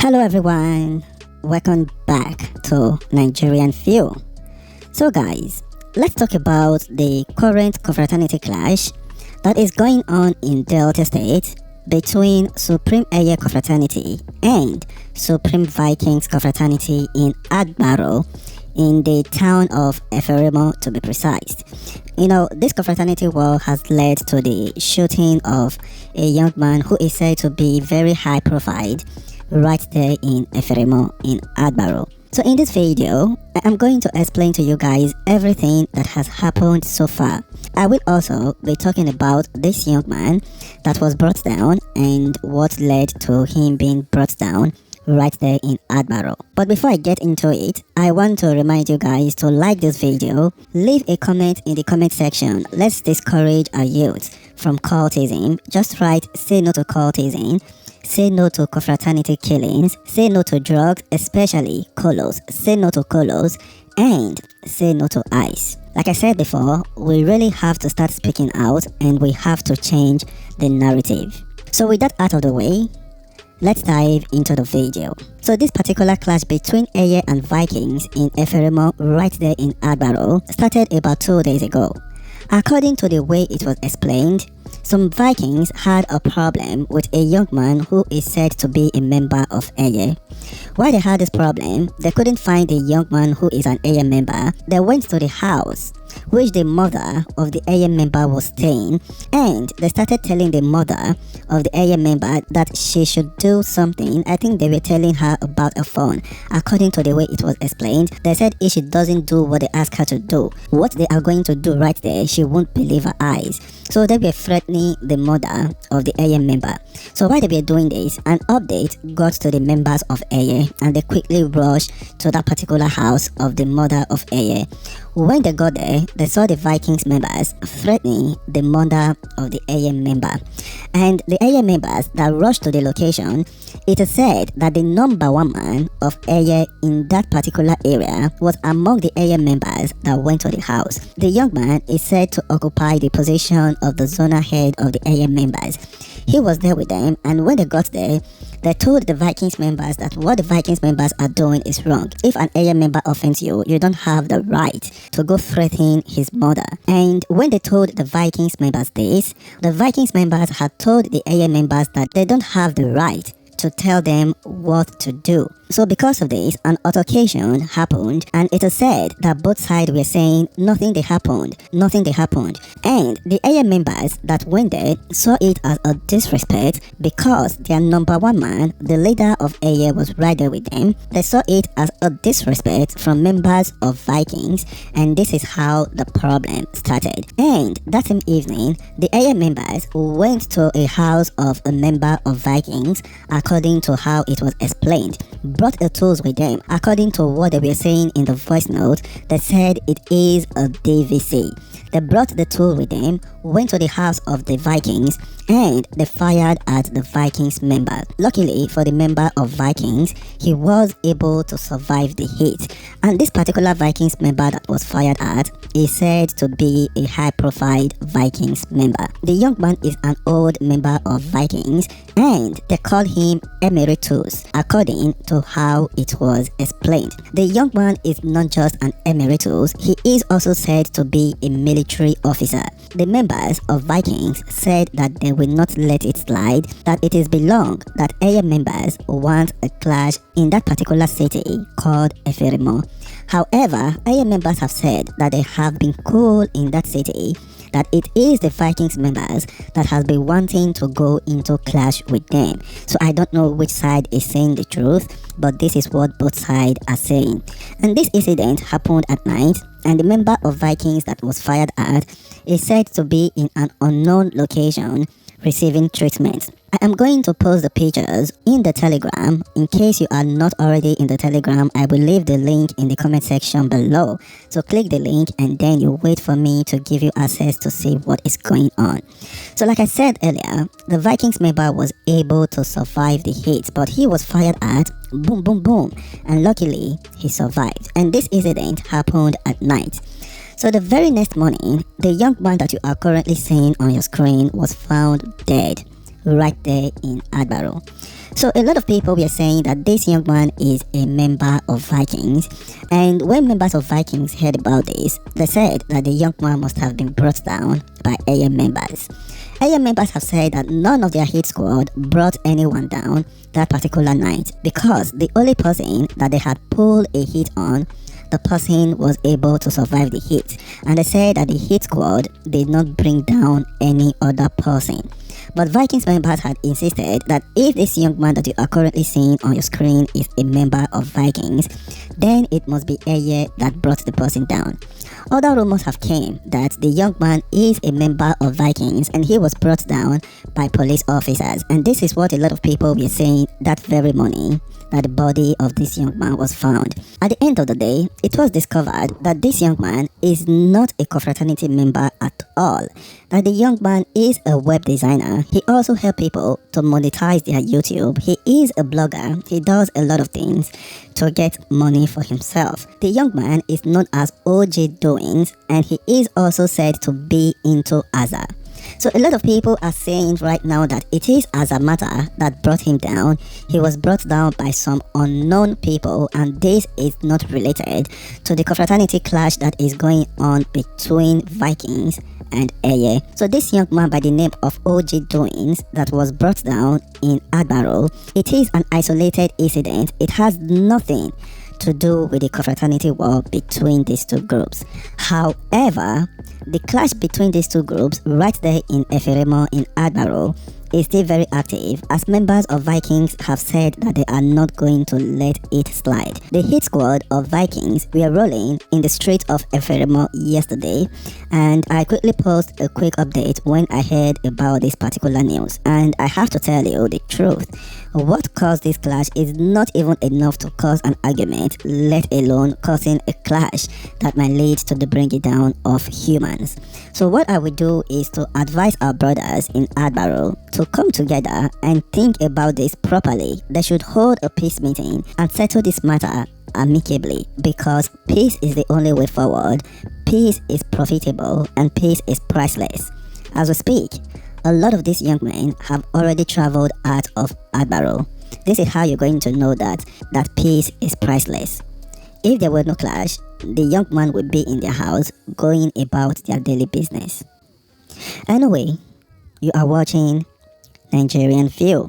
Hello everyone, welcome back to Nigerian View. So guys, let's talk about the current confraternity clash that is going on in Delta State between Supreme Eiye confraternity and Supreme Vikings confraternity in Agbarho in the town of Eferemo, to be precise. You know, this confraternity war has led to the shooting of a young man who is said to be very high profile right there in Eferemo in Agbarho. So in this video, I am going to explain to you guys everything that has happened so far. I will also be talking about this young man that was brought down and what led to him being brought down right there in Agbarho. But before I get into it, I want to remind you guys to like this video, leave a comment in the comment section. Let's discourage our youth from cultism. Just write "say no to cultism," say no to confraternity killings, say no to drugs, especially colos, say no to colos, and say no to ice. Like I said before, we really have to start speaking out and we have to change the narrative. So with that out of the way, let's dive into the video. So this particular clash between Eiye and Vikings in Eferemo right there in Agbarho started about 2 days ago. According to the way it was explained, some Vikings had a problem with a young man who is said to be a member of Eiye. While they had this problem, they couldn't find the young man who is an Eiye member. They went to the house which the mother of the Eiye member was staying, and they started telling the mother of the Eiye member that she should do something. I think they were telling her about a phone. According to the way it was explained, they said if she doesn't do what they ask her to do, what they are going to do right there, she won't believe her eyes. So they were threatening the mother of the Eiye member. So while they were doing this, an update got to the members of Eiye and they quickly rushed to that particular house of the mother of Eiye. When they got there, they saw the Vikings members threatening the mother of the Eiye member. And the Eiye members that rushed to the location, it is said that the number one man of Eiye in that particular area was among the Eiye members that went to the house. The young man is said to occupy the position of the zonal head of the Eiye members. He was there with them, and when they got there, they told the Vikings members that what the Vikings members are doing is wrong. If an Eiye member offends you, you don't have the right to go threaten his mother. And when they told the Vikings members this, the Vikings members had told the Eiye members that they don't have the right to tell them what to do. So because of this, an altercation happened, and it is said that both sides were saying nothing they happened. And the Eiye members that went there saw it as a disrespect because their number one man, the leader of Eiye, was right there with them. They saw it as a disrespect from members of Vikings, and this is how the problem started. And that same evening, the Eiye members went to a house of a member of Vikings, according to how it was explained, brought the tools with them. According to what they were saying in the voice note, they said it is a DVC. They brought the tool with them, went to the house of the Vikings, and they fired at the Vikings member. Luckily for the member of Vikings, he was able to survive the hit. And this particular Vikings member that was fired at is said to be a high-profile Vikings member. The young man is an old member of Vikings, and they call him Emeritus, according to how it was explained. The young man is not just an emeritus, he is also said to be a military officer. The members of Vikings said that they will not let it slide, that it is belong that Eiye members want a clash in that particular city called Eferemo. However, Eiye members have said that they have been cool in that city, that it is the Vikings members that has been wanting to go into clash with them. So I don't know which side is saying the truth, but this is what both sides are saying. And this incident happened at night, and the member of Vikings that was fired at is said to be in an unknown location receiving treatment. I am going to post the pictures in the Telegram. In case you are not already in the Telegram, I will leave the link in the comment section below. So click the link and then you wait for me to give you access to see what is going on. So like I said earlier, the Vikings member was able to survive the hit, but he was fired at, boom, boom, boom, and luckily he survived. And this incident happened at night. So the very next morning, the young man that you are currently seeing on your screen was found dead right there in Agbarho. So a lot of people were saying that this young man is a member of Vikings, and when members of Vikings heard about this, they said that the young man must have been brought down by Eiye members. Eiye members have said that none of their hit squad brought anyone down that particular night because the only person that they had pulled a hit on, the person was able to survive the hit, and they said that the hit squad did not bring down any other person. But Vikings members had insisted that if this young man that you are currently seeing on your screen is a member of Vikings, then it must be Eiye that brought the person down. Other rumors have came that the young man is a member of Vikings and he was brought down by police officers, and this is what a lot of people were saying that very morning that the body of this young man was found. At the end of the day, it was discovered that this young man is not a confraternity member at all, that the young man is a web designer. He also helps people to monetize their YouTube. He is a blogger. He does a lot of things to get money for himself. The young man is known as OG Doings, and he is also said to be into Azza. So a lot of people are saying right now that it is Azza matter that brought him down. He was brought down by some unknown people, and this is not related to the confraternity clash that is going on between Vikings and Eiye. So this young man by the name of OG Doings that was brought down in Agbarho, it is an isolated incident. It has nothing to do with the confraternity war between these two groups. However, the clash between these two groups right there in Efremo in Agbarho is still very active, as members of Vikings have said that they are not going to let it slide. The hit squad of Vikings were rolling in the streets of Efremo yesterday, and I quickly posted a quick update when I heard about this particular news, and I have to tell you the truth. What caused this clash is not even enough to cause an argument, let alone causing a clash that might lead to the bringing down of humans. So what I would do is to advise our brothers in Agbarho to come together and think about this properly. They should hold a peace meeting and settle this matter amicably, because peace is the only way forward. Peace is profitable and peace is priceless. As we speak, a lot of these young men have already traveled out of Agbarho. This is how you're going to know that peace is priceless. If there were no clash, the young man would be in their house going about their daily business. Anyway, you are watching Nigerian View.